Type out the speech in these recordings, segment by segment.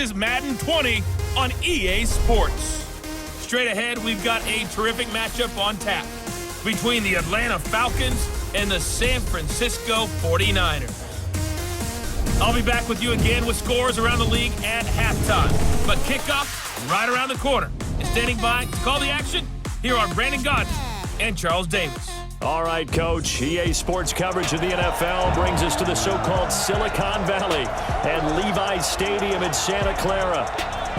is Madden 20 on EA Sports. Straight ahead, we've got a terrific matchup on tap between the Atlanta Falcons and the San Francisco 49ers. I'll be back with you again with scores around the league at halftime. But kickoff right around the corner. And standing by to call the action, here are Brandon Gaudin and Charles Davis. All right, Coach. EA Sports coverage of the NFL brings us to the so-called Silicon Valley and Levi's Stadium in Santa Clara.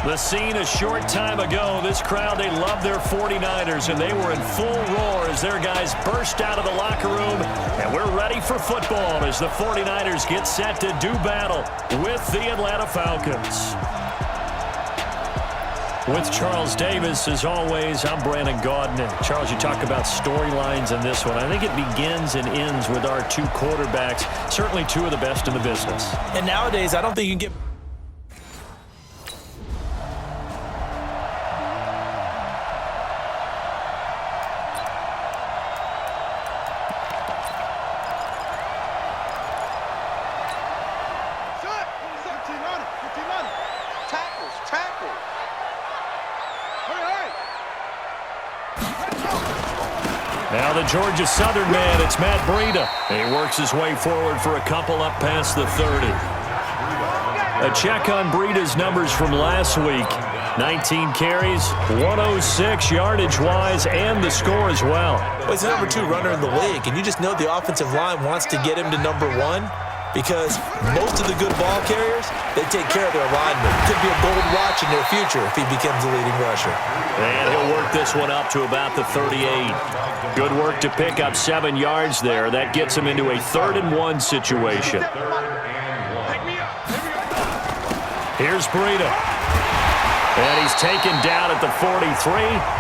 The scene a short time ago, this crowd, they loved their 49ers, and they were in full roar as their guys burst out of the locker room. And we're ready for football as the 49ers get set to do battle with the Atlanta Falcons. With Charles Davis, as always, I'm Brandon Gaudin. And Charles, you talk about storylines in this one. I think it begins and ends with our two quarterbacks, certainly two of the best in the business. And nowadays, I don't think you can get... Now the Georgia Southern man, it's Matt Breida. And he works his way forward for a couple up past the 30. A check on Breida's numbers from last week. 19 carries, 106 yardage-wise, and the score as well. Well, he's the number 2 runner in the league, and you just know the offensive line wants to get him to number 1 because most of the good ball carriers, they take care of their linemen. Could be a gold watch in their future if he becomes the leading rusher. And he'll work this one up to about the 38. Good work to pick up 7 yards there. That gets him into a 3rd-and-1 situation. Here's Breida. And he's taken down at the 43,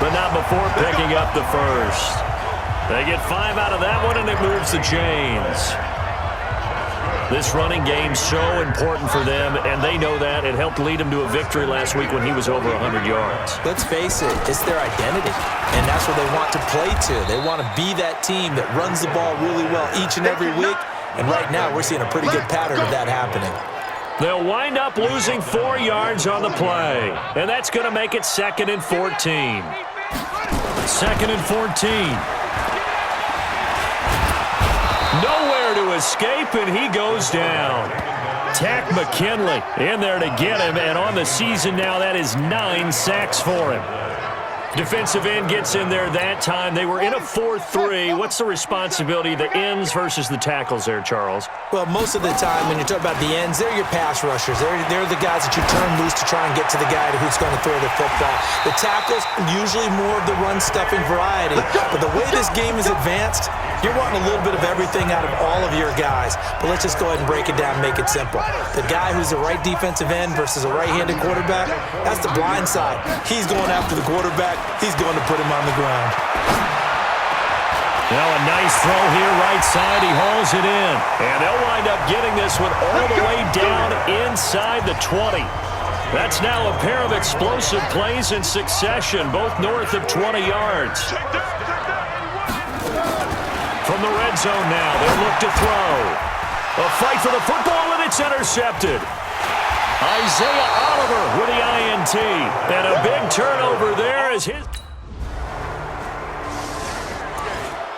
but not before picking up the first. They get 5 out of that one, and it moves the chains. This running game's so important for them, and they know that. It helped lead them to a victory last week when he was over 100 yards. Let's face it, it's their identity, and that's what they want to play to. They want to be that team that runs the ball really well each and every week, and right now we're seeing a pretty good pattern of that happening. They'll wind up losing 4 yards on the play, and that's going to make it 2nd and 14. 2nd and 14. Nowhere to escape, and he goes down. Tack McKinley in there to get him, and on the season now, that is 9 sacks for him. Defensive end gets in there that time. They were in a 4-3. What's the responsibility of the ends versus the tackles there, Charles? Well, most of the time when you talk about the ends, they're your pass rushers. They're the guys that you turn loose to try and get to the guy who's going to throw the football. The tackles, usually more of the run-stuffing variety. But the way this game is advanced, you're wanting a little bit of everything out of all of your guys. But let's just go ahead and break it down and make it simple. The guy who's the right defensive end versus a right-handed quarterback, that's the blind side. He's going after the quarterback. He's going to put him on the ground. Now a nice throw here, right side. He hauls it in. And they'll wind up getting this one all the way down inside the 20. That's now a pair of explosive plays in succession, both north of 20 yards. From the red zone now, they'll look to throw. A fight for the football, and it's intercepted. Isaiah Oliver with the INT. And a big turnover there as his...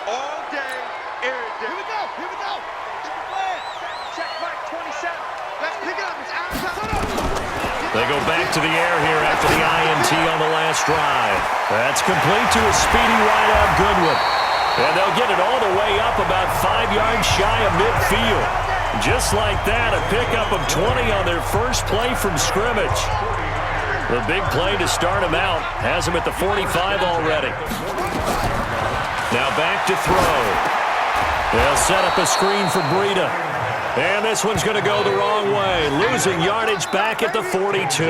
All day, every day. Here we go. Check back 27. Let's pick it up. It's outside. They go back to the air here after the INT on the last drive. That's complete to a speedy wideout Goodwin. And they'll get it all the way up about 5 yards shy of midfield. Just like that, a pickup of 20 on their first play from scrimmage. The big play to start him out has him at the 45 already. Now back to throw. They'll set up a screen for Breida. And this one's going to go the wrong way, losing yardage back at the 42.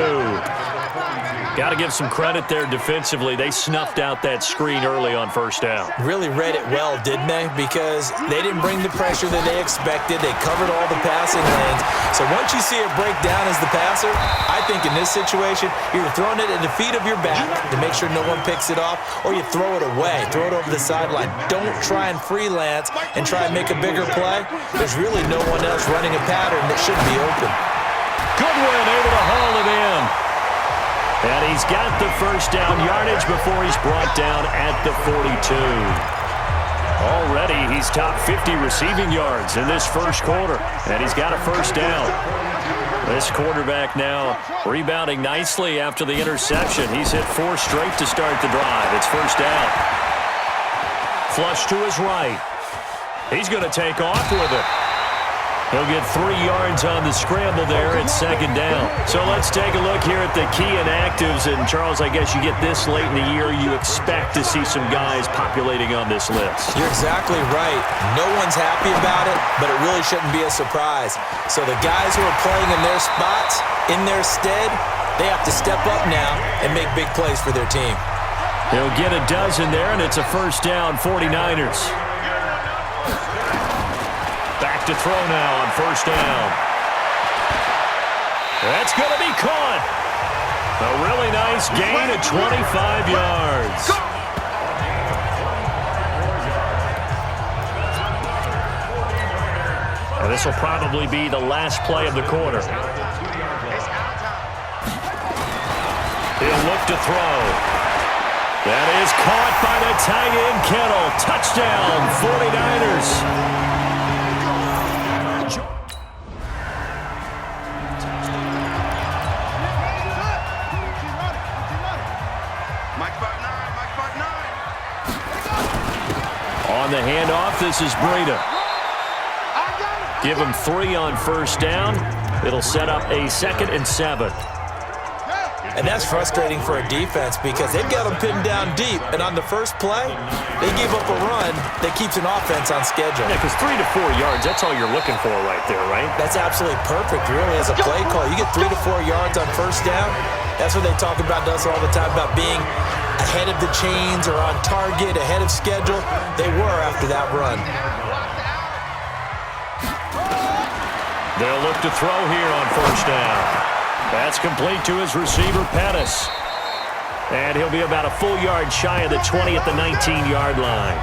Got to give some credit there defensively. They snuffed out that screen early on first down. Really read it well, didn't they? Because they didn't bring the pressure that they expected. They covered all the passing lanes. So once you see it break down as the passer, I think in this situation, you're throwing it at the feet of your back to make sure no one picks it off, or you throw it away, throw it over the sideline. Don't try and freelance and try and make a bigger play. There's really no one else running a pattern that should be open. Goodwin able to haul it in. he's got the first down yardage before he's brought down at the 42. Already, he's top 50 receiving yards in this first quarter, and he's got a first down. This quarterback now rebounding nicely after the interception. He's hit 4 straight to start the drive. It's first down. Flush to his right. He's going to take off with it. He'll get 3 yards on the scramble there at second down. So let's take a look here at the key inactives. And, Charles, I guess you get this late in the year, you expect to see some guys populating on this list. You're exactly right. No one's happy about it, but it really shouldn't be a surprise. So the guys who are playing in their spots, in their stead, they have to step up now and make big plays for their team. He'll get a dozen there, and it's a first down, 49ers. Back to throw now on first down. That's going to be caught. A really nice gain of 25 yards. And this will probably be the last play of the quarter. He'll look to throw. That is caught by the tight end, Kittle. Touchdown, 49ers. On the handoff, this is Breida. Give him 3 on first down. It'll set up a 2nd and 7. And that's frustrating for a defense because they've got them pinned down deep. And on the first play, they give up a run that keeps an offense on schedule. Yeah, because 3 to 4 yards, that's all you're looking for right there, right? That's absolutely perfect, really, as a play call. You get 3 to 4 yards on first down. That's what they talk about to us all the time, about being ahead of the chains or on target, ahead of schedule. They were after that run. They'll look to throw here on first down. That's complete to his receiver, Pettis. And he'll be about a full yard shy of the 20 at the 19-yard line.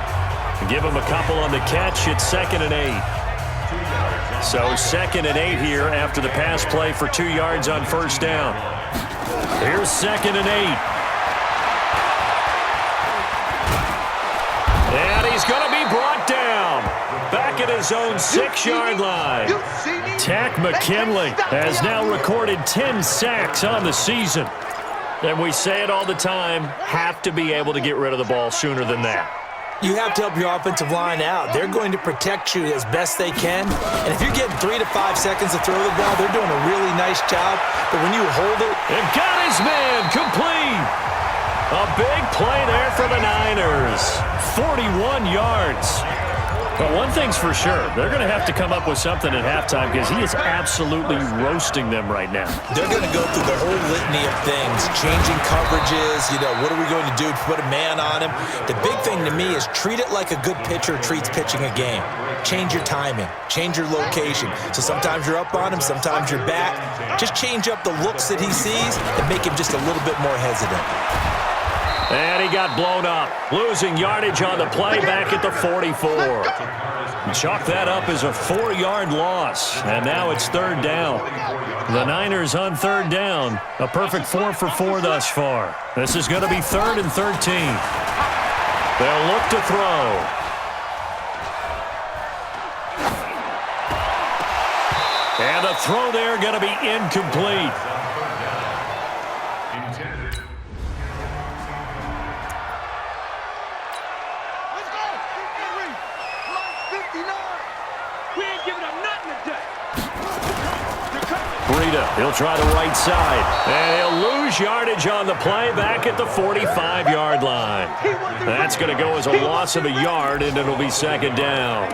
Give him a couple on the catch. It's 2nd and 8. So 2nd and 8 here after the pass play for 2 yards on first down. Here's 2nd and 8. And he's going to be brought down back at his own 6-yard line. Tack McKinley has now recorded 10 sacks on the season. And we say it all the time, have to be able to get rid of the ball sooner than that. You have to help your offensive line out. They're going to protect you as best they can. And if you're getting 3 to 5 seconds to throw the ball, they're doing a really nice job. But when you hold it... And got his man complete. A big play there for the Niners. 41 yards. But one thing's for sure, they're going to have to come up with something at halftime because he is absolutely roasting them right now. They're going to go through the whole litany of things, changing coverages, what are we going to do to put a man on him? The big thing to me is treat it like a good pitcher treats pitching a game. Change your timing, change your location. So sometimes you're up on him, sometimes you're back. Just change up the looks that he sees and make him just a little bit more hesitant. And he got blown up, losing yardage on the play back at the 44. Chalk that up as a 4-yard loss, and now it's 3rd down. The Niners on 3rd down, a perfect 4 for 4 thus far. This is going to be 3rd and 13. They'll look to throw. And the throw there going to be incomplete. He'll try the right side, and he'll lose yardage on the play back at the 45-yard line. That's going to go as a loss of a yard, and it'll be 2nd down.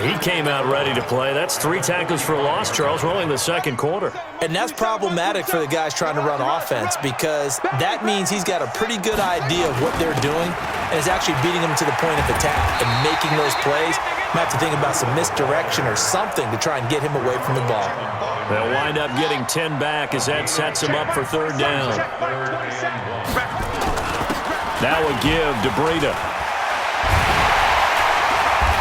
He came out ready to play. That's 3 tackles for a loss, Charles, rolling the 2nd quarter. And that's problematic for the guys trying to run offense because that means he's got a pretty good idea of what they're doing and is actually beating them to the point of attack and making those plays. Might have to think about some misdirection or something to try and get him away from the ball. They'll wind up getting 10 back as that sets him up for 3rd down. Now a give to Breida.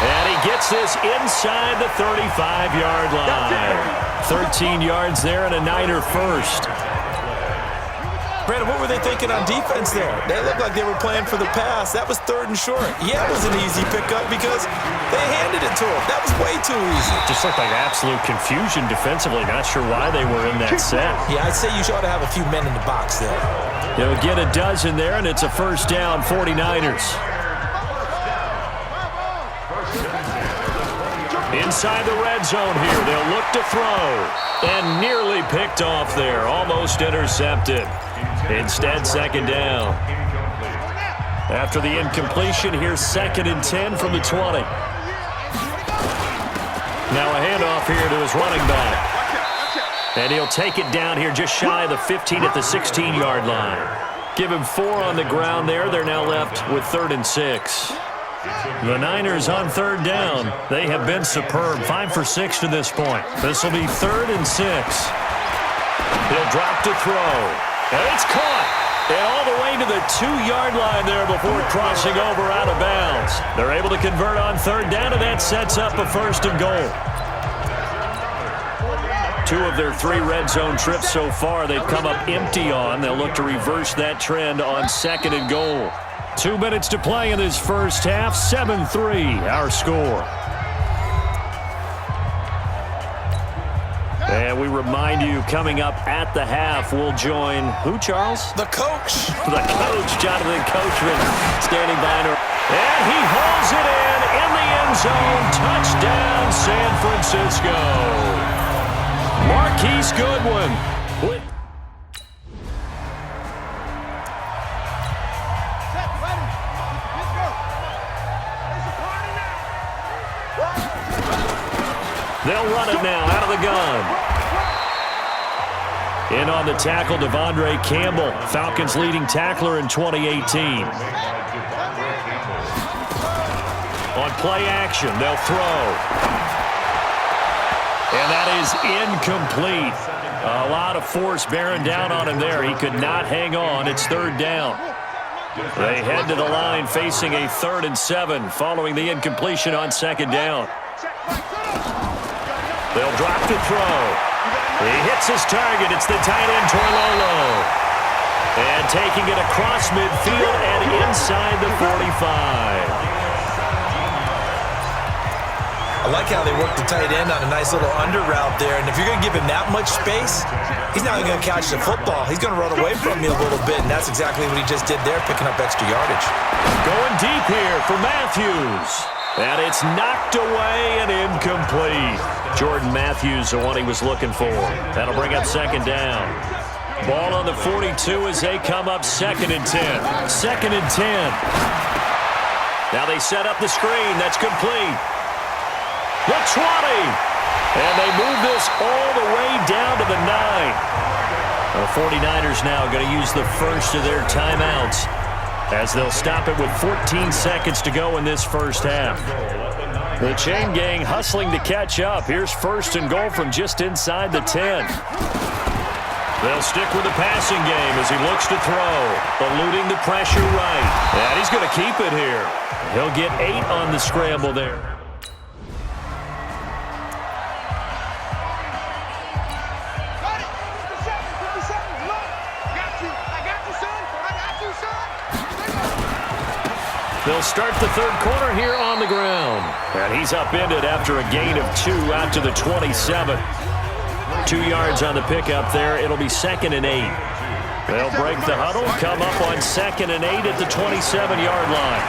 And he gets this inside the 35-yard line. 13 yards there and a Niner first. Brandon, what were they thinking on defense there? They looked like they were playing for the pass. That was 3rd and short. Yeah, it was an easy pickup because they handed it to him. That was way too easy. Just looked like absolute confusion defensively. Not sure why they were in that set. Yeah, I'd say you ought to have a few men in the box there. They'll get a dozen there, and it's a first down, 49ers. Inside the red zone here, they'll look to throw. And nearly picked off there, almost intercepted. Instead, 2nd down. After the incompletion, here's 2nd and 10 from the 20. Now a handoff here to his running back. And he'll take it down here just shy of the 15 at the 16-yard line. Give him 4 on the ground there. They're now left with 3rd and 6. The Niners on 3rd down. They have been superb. 5 for 6 to this point. This will be 3rd and 6. He'll drop to throw. And it's caught. And all the way to the 2-yard line there before crossing over out of bounds. They're able to convert on 3rd down, and that sets up a 1st and goal. 2 of their 3 red zone trips so far they've come up empty on. They'll look to reverse that trend on 2nd and goal. 2 minutes to play in this first half. 7-3 our score. And we remind you, coming up at the half, we'll join who, Charles? The coach. The coach, Jonathan Coachman, standing by. And he hauls it in the end zone. Touchdown, San Francisco. Marquise Goodwin. They'll run it now out of the gun. In on the tackle, Devondre Campbell, Falcons' leading tackler in 2018. On play action, they'll throw. And that is incomplete. A lot of force bearing down on him there. He could not hang on. It's 3rd down. They head to the line facing a 3rd and 7 following the incompletion on 2nd down. They'll drop to throw. He hits his target. It's the tight end, Torlolo. And taking it across midfield and inside the 45. I like how they work the tight end on a nice little under route there. And if you're going to give him that much space, he's not going to catch the football. He's going to run away from you a little bit, and that's exactly what he just did there, picking up extra yardage. Going deep here for Matthews. And it's knocked away and incomplete. Jordan Matthews, the one he was looking for. That'll bring up 2nd down. Ball on the 42 as they come up 2nd and 10. 2nd and 10. Now they set up the screen. That's complete. The 20. And they move this all the way down to the 9. The 49ers now going to use the first of their timeouts, as they'll stop it with 14 seconds to go in this first half. The chain gang hustling to catch up. Here's 1st and goal from just inside the 10. They'll stick with the passing game as he looks to throw, eluding the pressure right. And he's going to keep it here. He'll get 8 on the scramble there. They'll start the 3rd quarter here on the ground. And he's upended after a gain of 2 out to the 27. 2 yards on the pickup there. It'll be 2nd and 8. They'll break the huddle, come up on 2nd and 8 at the 27-yard line.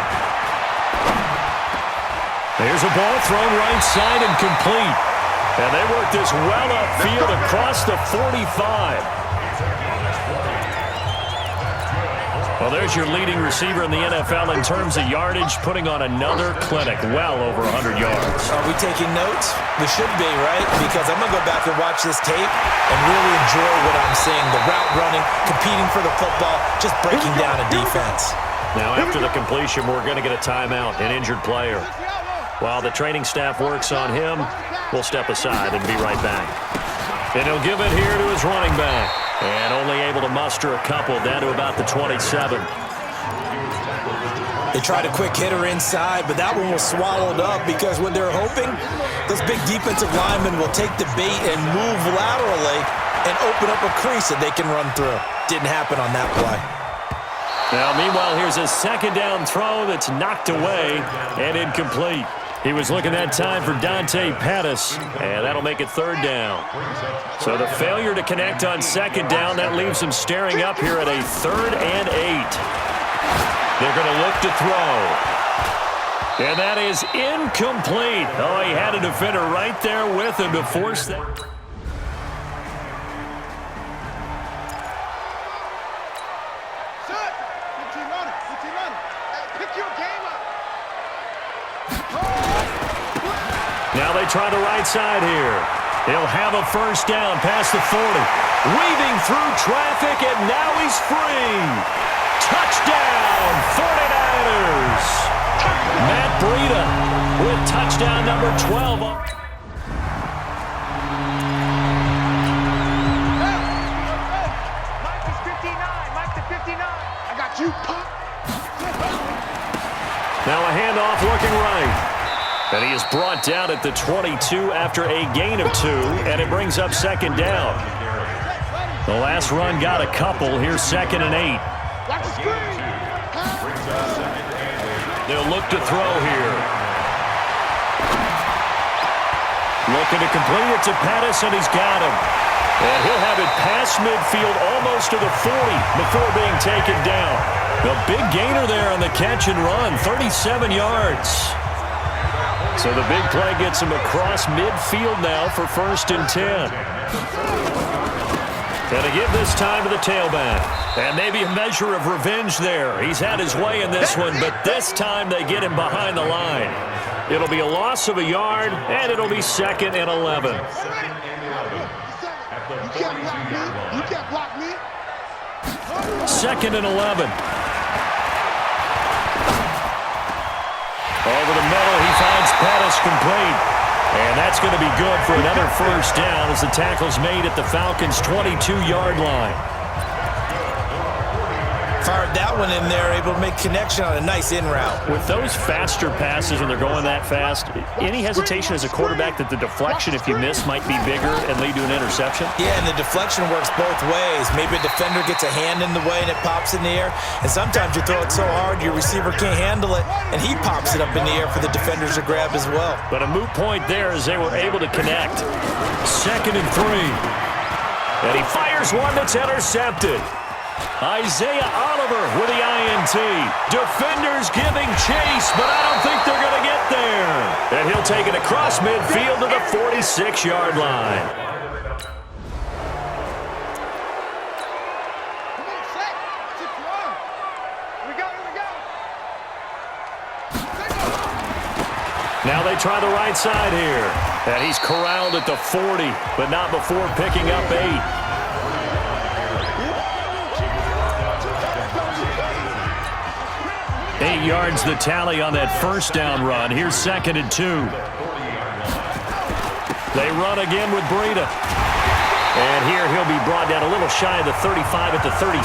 There's a ball thrown right side and complete. And they work this well upfield across the 45. Well, there's your leading receiver in the NFL in terms of yardage, putting on another clinic, well over 100 yards. Are we taking notes? We should be, right? Because I'm going to go back and watch this tape and really enjoy what I'm seeing. The route running, competing for the football, just breaking down a defense. Now, after the completion, we're going to get a timeout, an injured player. While the training staff works on him, we'll step aside and be right back. And he'll give it here to his running back. And only able to muster a couple down to about the 27. They tried a quick hitter inside, but that one was swallowed up because what they're hoping, those big defensive linemen will take the bait and move laterally and open up a crease that they can run through. Didn't happen on that play. Now, meanwhile, here's a second down throw that's knocked away and incomplete. He was looking that time for Dante Pettis, and that'll make it third down. So the failure to connect on second down, that leaves him staring up here at a 3rd and 8. They're going to look to throw. And that is incomplete. Oh, he had a defender right there with him to force that. Now they try the right side here. He'll have a first down past the 40. Weaving through traffic, and now he's free. Touchdown, 49ers. Matt Breida with touchdown number 12. Mike is 59. Mike to 59. I got you, Pop. Now a handoff looking right. And he is brought down at the 22 after a gain of 2, and it brings up second down. The last run got a couple. Here's 2nd and 8. They'll look to throw here. Looking to complete it to Pettis, and he's got him. And he'll have it past midfield almost to the 40 before being taken down. The big gainer there on the catch and run, 37 yards. So the big play gets him across midfield now for 1st and 10. Going to give this time to the tailback. And maybe a measure of revenge there. He's had his way in this one, but this time they get him behind the line. It'll be a loss of a yard, and it'll be 2nd and 11. You can't block me. 2nd and 11. Over the middle, he finds Pettis complete. And that's going to be good for another first down as the tackle's made at the Falcons' 22-yard line. Fired that one in there, able to make connection on a nice in route. With those faster passes when they're going that fast, any hesitation as a quarterback that the deflection, if you miss, might be bigger and lead to an interception? Yeah, and the deflection works both ways. Maybe a defender gets a hand in the way and it pops in the air. And sometimes you throw it so hard your receiver can't handle it, and he pops it up in the air for the defenders to grab as well. But a moot point there as they were able to connect. 2nd and 3. And he fires one that's intercepted. Isaiah Oliver with the INT. Defenders giving chase, but I don't think they're going to get there. And he'll take it across midfield to the 46-yard line. Come on, set. Here we go, here we go. Now they try the right side here. And he's corralled at the 40, but not before picking up 8. 8 yards the tally on that first down run. Here's 2nd and 2. They run again with Breida. And here he'll be brought down a little shy of the 35 at the 36.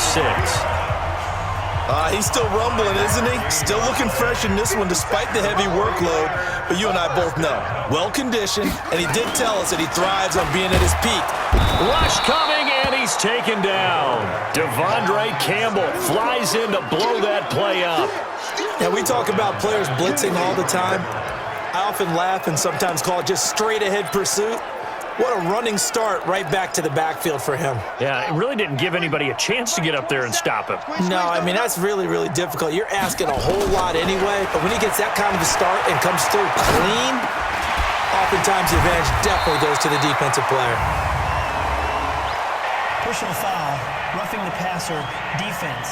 He's still rumbling, isn't he? Still looking fresh in this one despite the heavy workload. But you and I both know, well-conditioned, and he did tell us that he thrives on being at his peak. Rush coming, and he's taken down. Devondre Campbell flies in to blow that play up. Now, we talk about players blitzing all the time. I often laugh and sometimes call it just straight-ahead pursuit. What a running start right back to the backfield for him. Yeah, it really didn't give anybody a chance to get up there and stop him. No, I mean, that's really, really difficult. You're asking a whole lot anyway, but when he gets that kind of a start and comes through clean, oftentimes the advantage definitely goes to the defensive player. Personal foul, roughing the passer, defense.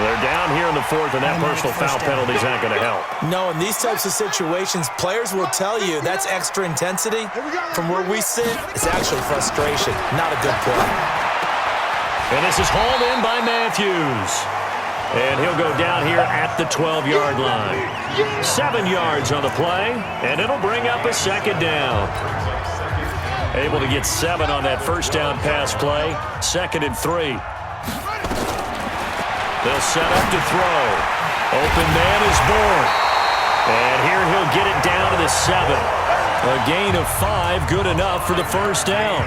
They're down here in the 4th, and that personal foul penalty is not going to help. No, in these types of situations, players will tell you that's extra intensity. From where we sit, it's actually frustration, not a good play. And this is hauled in by Matthews. And he'll go down here at the 12-yard line. 7 yards on the play, and it'll bring up a second down. Able to get 7 on that first down pass play. 2nd and 3. They'll set up to throw. Open man is born. And here he'll get it down to the 7. A gain of 5, good enough for the first down.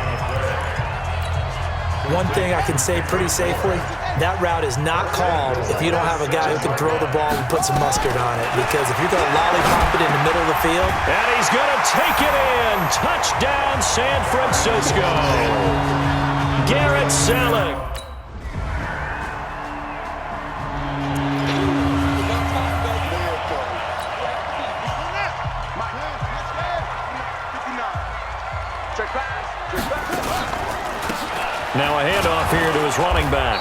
One thing I can say pretty safely, that route is not called if you don't have a guy who can throw the ball and put some mustard on it. Because if you're going to lollipop it in the middle of the field. And he's going to take it in. Touchdown, San Francisco. Garrett Selleck. Now a handoff here to his running back.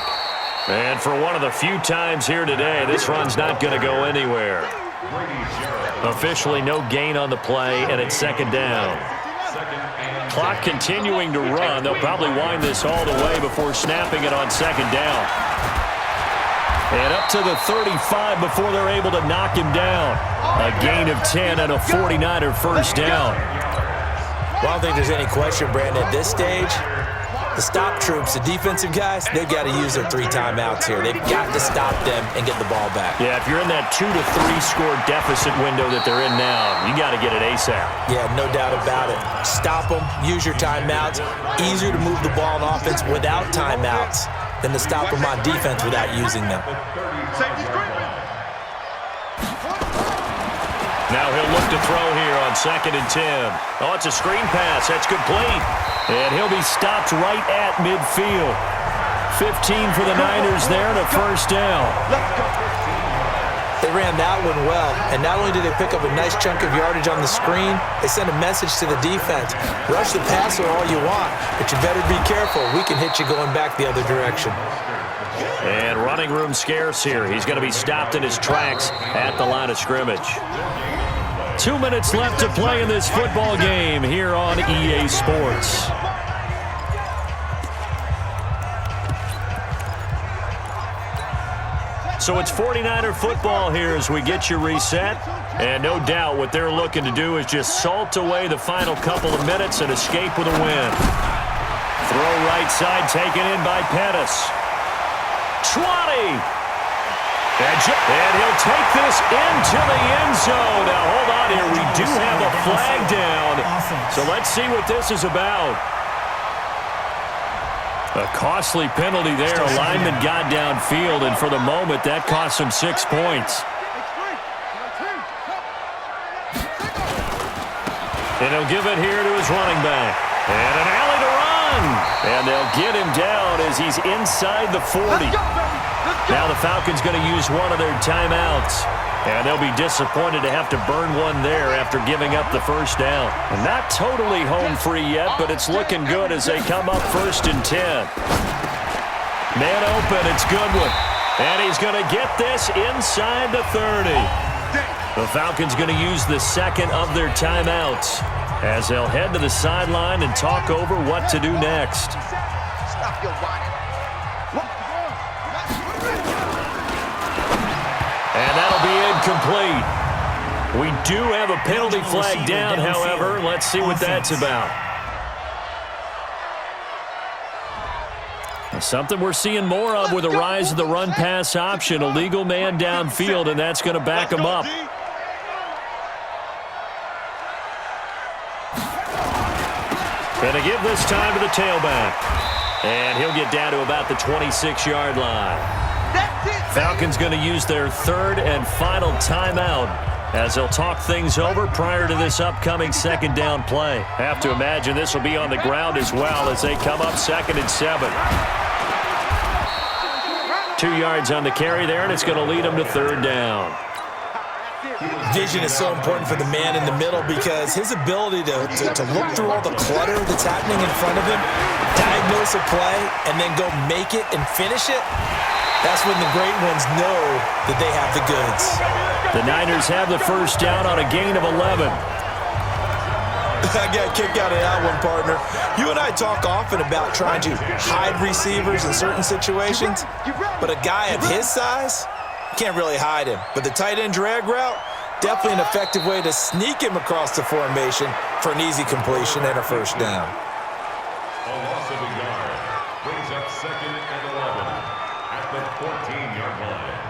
And for one of the few times here today, this run's not going to go anywhere. Officially no gain on the play, and it's second down. Clock continuing to run. They'll probably wind this all the way before snapping it on second down. And up to the 35 before they're able to knock him down. A gain of 10 and a 49er first down. Well, I don't think there's any question, Brandon, at this stage. The stop troops, the defensive guys, they've got to use their 3 timeouts here. They've got to stop them and get the ball back. Yeah, if you're in that 2 to 3 score deficit window that they're in now, you got to get it ASAP. Yeah, no doubt about it. Stop them, use your timeouts. Easier to move the ball on offense without timeouts than to stop them on defense without using them. Now he'll look to throw here on 2nd and 10. Oh, it's a screen pass. That's complete. And he'll be stopped right at midfield. 15 for the Niners there and a first down. They ran that one well, and not only did they pick up a nice chunk of yardage on the screen, they sent a message to the defense. Rush the passer all you want, but you better be careful. We can hit you going back the other direction. And running room scarce here. He's going to be stopped in his tracks at the line of scrimmage. 2 minutes left to play in this football game here on EA Sports. So it's 49er football here as we get you reset. And no doubt what they're looking to do is just salt away the final couple of minutes and escape with a win. Throw right side taken in by Pettis. 20. And he'll take this into the end zone. Now, hold on here. We do have a flag down. So let's see what this is about. A costly penalty there. A lineman got downfield, and for the moment, that cost him 6 points. And he'll give it here to his running back. And an alley to run. And they'll get him down as he's inside the 40. Now the Falcons going to use one of their timeouts. And they'll be disappointed to have to burn one there after giving up the first down. And not totally home free yet, but it's looking good as they come up 1st and 10. Man open, it's Goodwin. And he's going to get this inside the 30. The Falcons going to use the second of their timeouts as they'll head to the sideline and talk over what to do next. Stop your whining. And that'll be incomplete. We do have a penalty flag down, however. Let's see what that's about. Something we're seeing more of with the rise of the run-pass option. A legal man downfield, and that's going to back him up. Going to give this time to the tailback. And he'll get down to about the 26-yard line. Falcons going to use their 3rd and final timeout as they'll talk things over prior to this upcoming 2nd down play. Have to imagine this will be on the ground as well as they come up 2nd and 7. 2 yards on the carry there, and it's going to lead them to 3rd down. Vision is so important for the man in the middle because his ability to look through all the clutter that's happening in front of him, diagnose a play, and then go make it and finish it, that's when the great ones know that they have the goods. The Niners have the first down on a gain of 11. I got a kick out of that one, partner. You and I talk often about trying to hide receivers in certain situations, but a guy of his size, you can't really hide him. But the tight end drag route, definitely an effective way to sneak him across the formation for an easy completion and a first down. A loss of a yard brings up 2nd and 11 at the 14-yard line.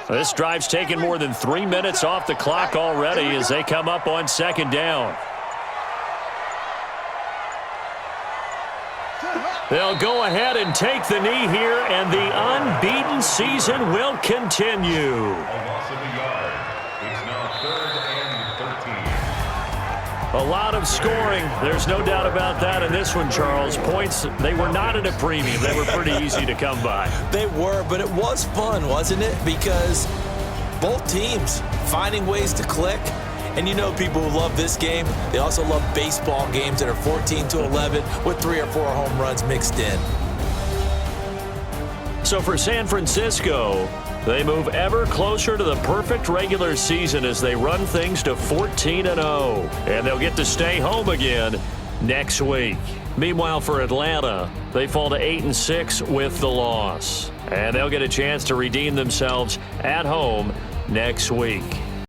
This drive's taken more than 3 minutes off the clock already as they come up on second down. They'll go ahead and take the knee here, and the unbeaten season will continue. A loss of a yard. It's now 3rd and 13. A lot of scoring. There's no doubt about that in this one, Charles. Points, they were not at a premium. They were pretty easy to come by. They were, but it was fun, wasn't it? Because both teams finding ways to click. And you know people who love this game, they also love baseball games that are 14-11 with 3 or 4 home runs mixed in. So for San Francisco, they move ever closer to the perfect regular season as they run things to 14-0. And they'll get to stay home again next week. Meanwhile, for Atlanta, they fall to 8-6 with the loss. And they'll get a chance to redeem themselves at home next week.